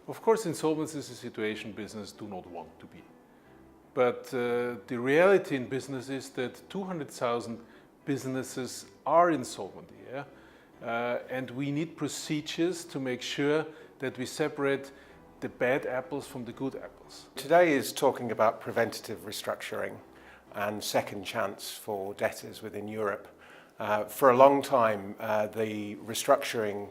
Of course, insolvency is a situation businesses do not want to be. But the reality in business is that 200,000 businesses are insolvent, and we need procedures to make sure that we separate the bad apples from the good apples. Today is talking about preventative restructuring and second chance for debtors within Europe. For a long time, the restructuring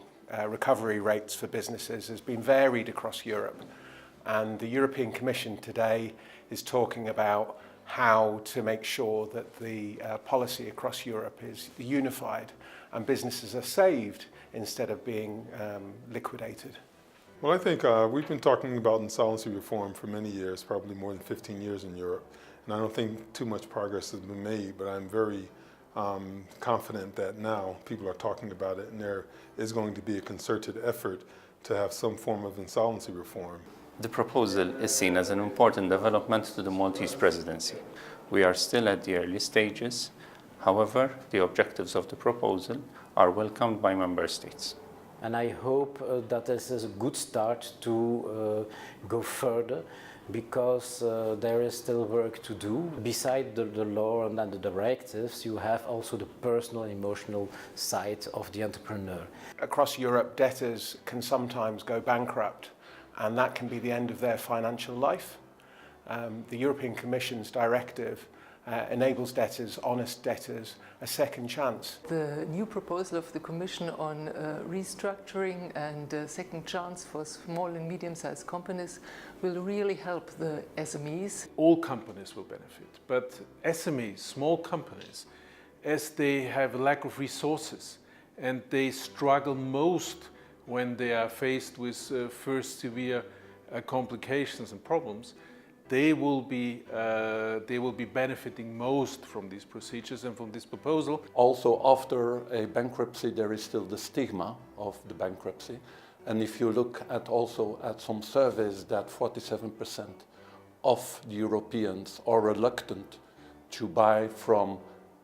recovery rates for businesses has been varied across Europe, and the European Commission today is talking about how to make sure that the policy across Europe is unified and businesses are saved instead of being liquidated. Well, I think we've been talking about insolvency reform for many years, probably more than 15 years in Europe, and I don't think too much progress has been made, but I'm very confident that now people are talking about it and there is going to be a concerted effort to have some form of insolvency reform. The proposal is seen as an important development to the Maltese presidency. We are still at the early stages. However, the objectives of the proposal are welcomed by member states. And I hope that this is a good start to go further, because there is still work to do. Beside the law and the directives, you have also the personal, emotional side of the entrepreneur. Across Europe, debtors can sometimes go bankrupt, and that can be the end of their financial life. The European Commission's directive enables debtors, honest debtors, a second chance. The new proposal of the Commission on restructuring and second chance for small and medium-sized companies will really help the SMEs. All companies will benefit, but SMEs, small companies, as they have a lack of resources and they struggle most when they are faced with first severe complications and problems, they will be benefiting most from these procedures and from this proposal. Also, after a bankruptcy, there is still the stigma of the bankruptcy. And if you look at also at some surveys, that 47% of the Europeans are reluctant to buy from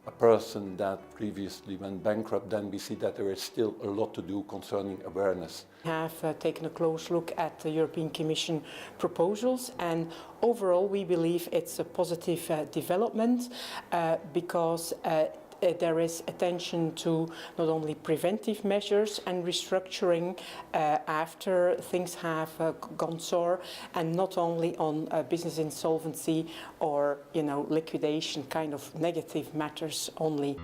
a person that previously went bankrupt, then we see that there is still a lot to do concerning awareness. We have taken a close look at the European Commission proposals, and overall we believe it's a positive development because there is attention to not only preventive measures and restructuring after things have gone sour, and not only on business insolvency or liquidation kind of negative matters only.